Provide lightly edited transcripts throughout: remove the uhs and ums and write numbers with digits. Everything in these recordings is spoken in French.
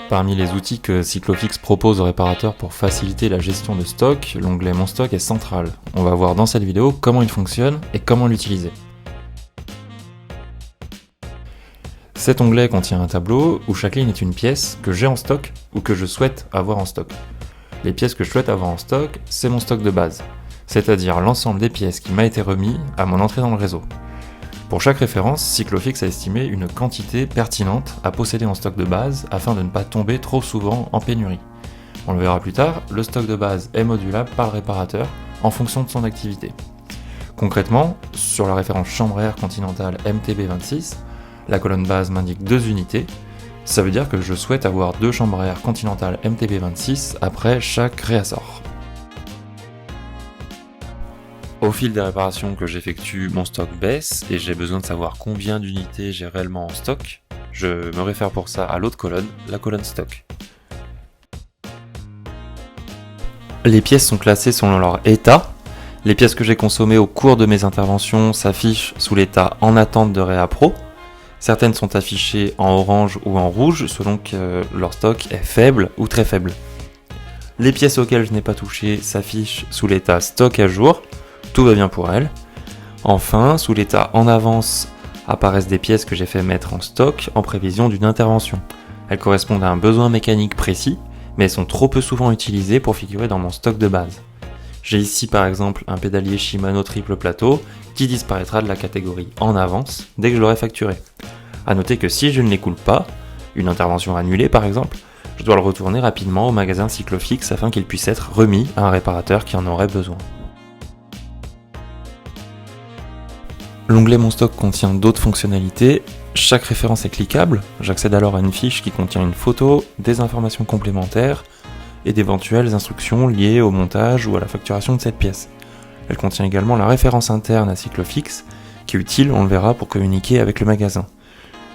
Parmi les outils que Cyclofix propose aux réparateurs pour faciliter la gestion de stock, l'onglet Mon stock est central. On va voir dans cette vidéo comment il fonctionne et comment l'utiliser. Cet onglet contient un tableau où chaque ligne est une pièce que j'ai en stock ou que je souhaite avoir en stock. Les pièces que je souhaite avoir en stock, c'est mon stock de base, c'est-à-dire l'ensemble des pièces qui m'a été remis à mon entrée dans le réseau. Pour chaque référence, Cyclofix a estimé une quantité pertinente à posséder en stock de base afin de ne pas tomber trop souvent en pénurie. On le verra plus tard, le stock de base est modulable par le réparateur en fonction de son activité. Concrètement, sur la référence chambre à air continentale MTB26, la colonne base m'indique 2 unités. Ça veut dire que je souhaite avoir 2 chambres à air continentales MTB26 après chaque réassort. Au fil des réparations que j'effectue, mon stock baisse et j'ai besoin de savoir combien d'unités j'ai réellement en stock. Je me réfère pour ça à l'autre colonne, la colonne stock. Les pièces sont classées selon leur état. Les pièces que j'ai consommées au cours de mes interventions s'affichent sous l'état en attente de réappro. Certaines sont affichées en orange ou en rouge selon que leur stock est faible ou très faible. Les pièces auxquelles je n'ai pas touché s'affichent sous l'état stock à jour. Tout va bien pour elles. Enfin, sous l'état en avance apparaissent des pièces que j'ai fait mettre en stock en prévision d'une intervention. Elles correspondent à un besoin mécanique précis, mais elles sont trop peu souvent utilisées pour figurer dans mon stock de base. J'ai ici par exemple un pédalier Shimano triple plateau qui disparaîtra de la catégorie en avance dès que je l'aurai facturé. A noter que si je ne l'écoule pas, une intervention annulée par exemple, je dois le retourner rapidement au magasin Cyclofix afin qu'il puisse être remis à un réparateur qui en aurait besoin. L'onglet Mon stock contient d'autres fonctionnalités. Chaque référence est cliquable. J'accède alors à une fiche qui contient une photo, des informations complémentaires et d'éventuelles instructions liées au montage ou à la facturation de cette pièce. Elle contient également la référence interne à Cyclofix, qui est utile, on le verra, pour communiquer avec le magasin.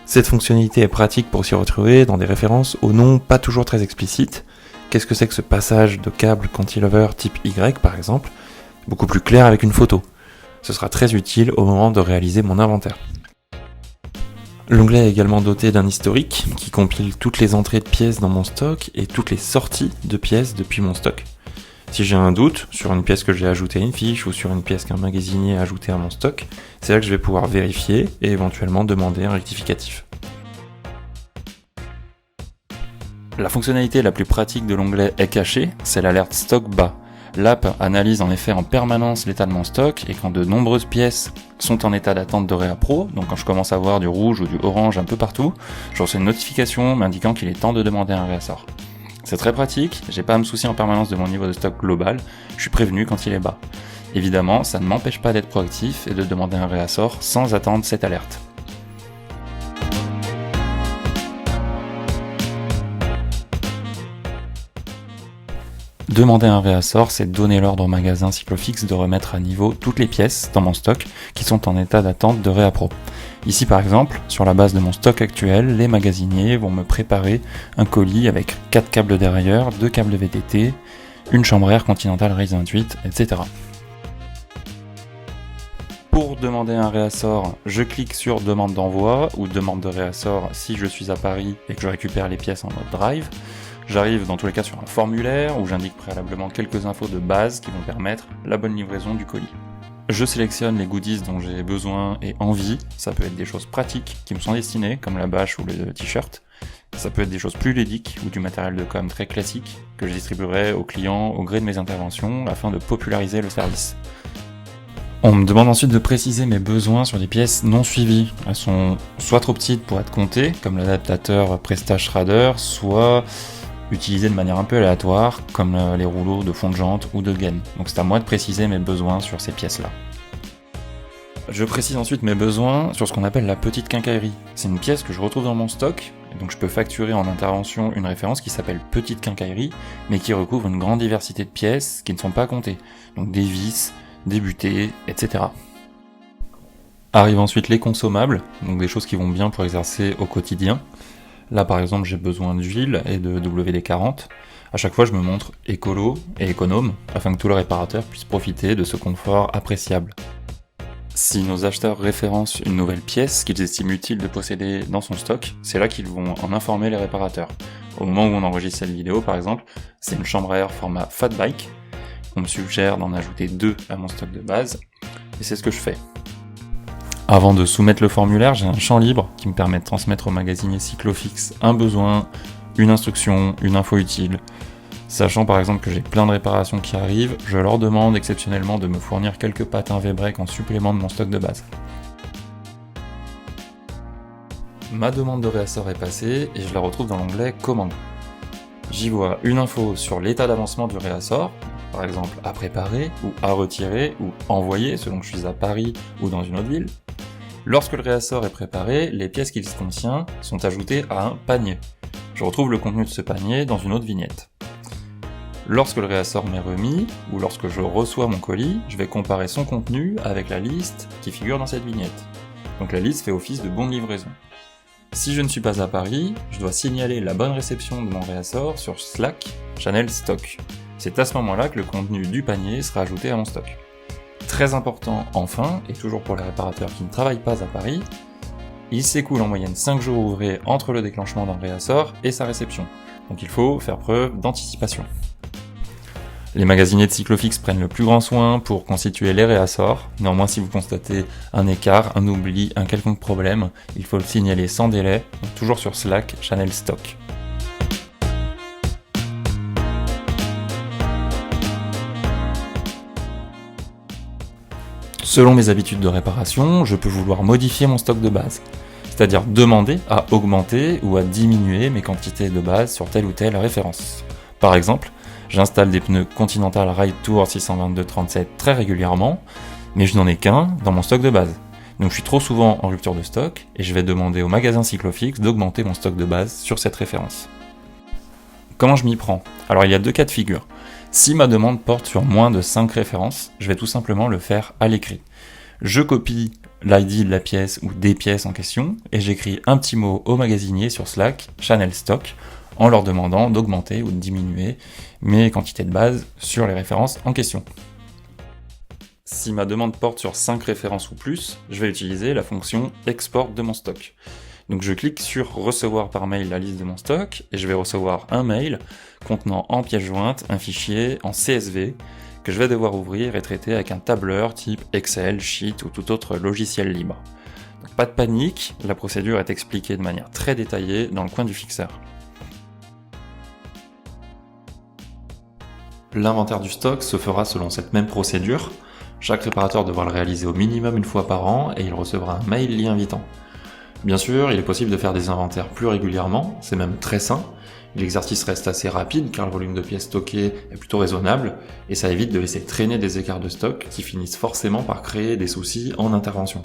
Cette fonctionnalité est pratique pour s'y retrouver dans des références aux noms pas toujours très explicites. Qu'est-ce que c'est que ce passage de câble cantilever type Y par exemple? Beaucoup plus clair avec une photo. Ce sera très utile au moment de réaliser mon inventaire. L'onglet est également doté d'un historique qui compile toutes les entrées de pièces dans mon stock et toutes les sorties de pièces depuis mon stock. Si j'ai un doute sur une pièce que j'ai ajoutée à une fiche ou sur une pièce qu'un magasinier a ajoutée à mon stock, c'est là que je vais pouvoir vérifier et éventuellement demander un rectificatif. La fonctionnalité la plus pratique de l'onglet est cachée, c'est l'alerte stock bas. L'app analyse en effet en permanence l'état de mon stock et quand de nombreuses pièces sont en état d'attente de réappro, donc quand je commence à voir du rouge ou du orange un peu partout, je reçois une notification m'indiquant qu'il est temps de demander un réassort. C'est très pratique, j'ai pas à me soucier en permanence de mon niveau de stock global, je suis prévenu quand il est bas. Évidemment, ça ne m'empêche pas d'être proactif et de demander un réassort sans attendre cette alerte. Demander un réassort, c'est donner l'ordre au magasin Cyclofix de remettre à niveau toutes les pièces dans mon stock qui sont en état d'attente de réappro. Ici par exemple, sur la base de mon stock actuel, les magasiniers vont me préparer un colis avec 4 câbles derrière, 2 câbles VTT, une chambre à air continentale RACE 28, etc. Pour demander un réassort, je clique sur demande d'envoi ou demande de réassort si je suis à Paris et que je récupère les pièces en mode drive. J'arrive dans tous les cas sur un formulaire où j'indique préalablement quelques infos de base qui vont permettre la bonne livraison du colis. Je sélectionne les goodies dont j'ai besoin et envie, ça peut être des choses pratiques qui me sont destinées, comme la bâche ou le t-shirt. Ça peut être des choses plus ludiques ou du matériel de com très classique que je distribuerai aux clients au gré de mes interventions afin de populariser le service. On me demande ensuite de préciser mes besoins sur des pièces non suivies. Elles sont soit trop petites pour être comptées, comme l'adaptateur Presta-Schrader, soit utilisées de manière un peu aléatoire, comme les rouleaux de fond de jante ou de gaine. Donc c'est à moi de préciser mes besoins sur ces pièces-là. Je précise ensuite mes besoins sur ce qu'on appelle la petite quincaillerie. C'est une pièce que je retrouve dans mon stock, et donc je peux facturer en intervention une référence qui s'appelle petite quincaillerie, mais qui recouvre une grande diversité de pièces qui ne sont pas comptées. Donc des vis, des butées, etc. Arrivent ensuite les consommables, donc des choses qui vont bien pour exercer au quotidien. Là par exemple j'ai besoin d'huile et de WD-40. À chaque fois je me montre écolo et économe, afin que tout le réparateur puisse profiter de ce confort appréciable. Si nos acheteurs référencent une nouvelle pièce qu'ils estiment utile de posséder dans son stock, c'est là qu'ils vont en informer les réparateurs. Au moment où on enregistre cette vidéo, par exemple, c'est une chambre à air format Fatbike. On me suggère d'en ajouter 2 à mon stock de base, et c'est ce que je fais. Avant de soumettre le formulaire, j'ai un champ libre qui me permet de transmettre au magasinier Cyclofix un besoin, une instruction, une info utile. Sachant par exemple que j'ai plein de réparations qui arrivent, je leur demande exceptionnellement de me fournir quelques patins V-Break en supplément de mon stock de base. Ma demande de réassort est passée et je la retrouve dans l'onglet Commande. J'y vois une info sur l'état d'avancement du réassort, par exemple à préparer, ou à retirer, ou envoyer selon que je suis à Paris ou dans une autre ville. Lorsque le réassort est préparé, les pièces qu'il contient sont ajoutées à un panier. Je retrouve le contenu de ce panier dans une autre vignette. Lorsque le réassort m'est remis, ou lorsque je reçois mon colis, je vais comparer son contenu avec la liste qui figure dans cette vignette. Donc la liste fait office de bon de livraison. Si je ne suis pas à Paris, je dois signaler la bonne réception de mon réassort sur Slack, Channel Stock. C'est à ce moment-là que le contenu du panier sera ajouté à mon stock. Très important enfin, et toujours pour les réparateurs qui ne travaillent pas à Paris, il s'écoule en moyenne 5 jours ouvrés entre le déclenchement d'un réassort et sa réception. Donc il faut faire preuve d'anticipation. Les magasiniers de Cyclofix prennent le plus grand soin pour constituer les réassorts. Néanmoins, si vous constatez un écart, un oubli, un quelconque problème, il faut le signaler sans délai, toujours sur Slack, Channel Stock. Selon mes habitudes de réparation, je peux vouloir modifier mon stock de base, c'est-à-dire demander à augmenter ou à diminuer mes quantités de base sur telle ou telle référence. Par exemple, j'installe des pneus Continental Ride Tour 622-37 très régulièrement, mais je n'en ai qu'un dans mon stock de base. Donc je suis trop souvent en rupture de stock et je vais demander au magasin Cyclofix d'augmenter mon stock de base sur cette référence. Comment je m'y prends ? Alors il y a 2 cas de figure. Si ma demande porte sur moins de 5 références, je vais tout simplement le faire à l'écrit. Je copie l'ID de la pièce ou des pièces en question et j'écris un petit mot au magasinier sur Slack, Channel Stock, en leur demandant d'augmenter ou de diminuer mes quantités de base sur les références en question. Si ma demande porte sur 5 références ou plus, je vais utiliser la fonction export de mon stock. Donc je clique sur recevoir par mail la liste de mon stock et je vais recevoir un mail contenant en pièce jointe un fichier en CSV que je vais devoir ouvrir et traiter avec un tableur type Excel, Sheet ou tout autre logiciel libre. Donc pas de panique, la procédure est expliquée de manière très détaillée dans le coin du fixeur. L'inventaire du stock se fera selon cette même procédure. Chaque réparateur devra le réaliser au minimum une fois par an et il recevra un mail l'y invitant. Bien sûr, il est possible de faire des inventaires plus régulièrement, c'est même très sain. L'exercice reste assez rapide car le volume de pièces stockées est plutôt raisonnable et ça évite de laisser traîner des écarts de stock qui finissent forcément par créer des soucis en intervention.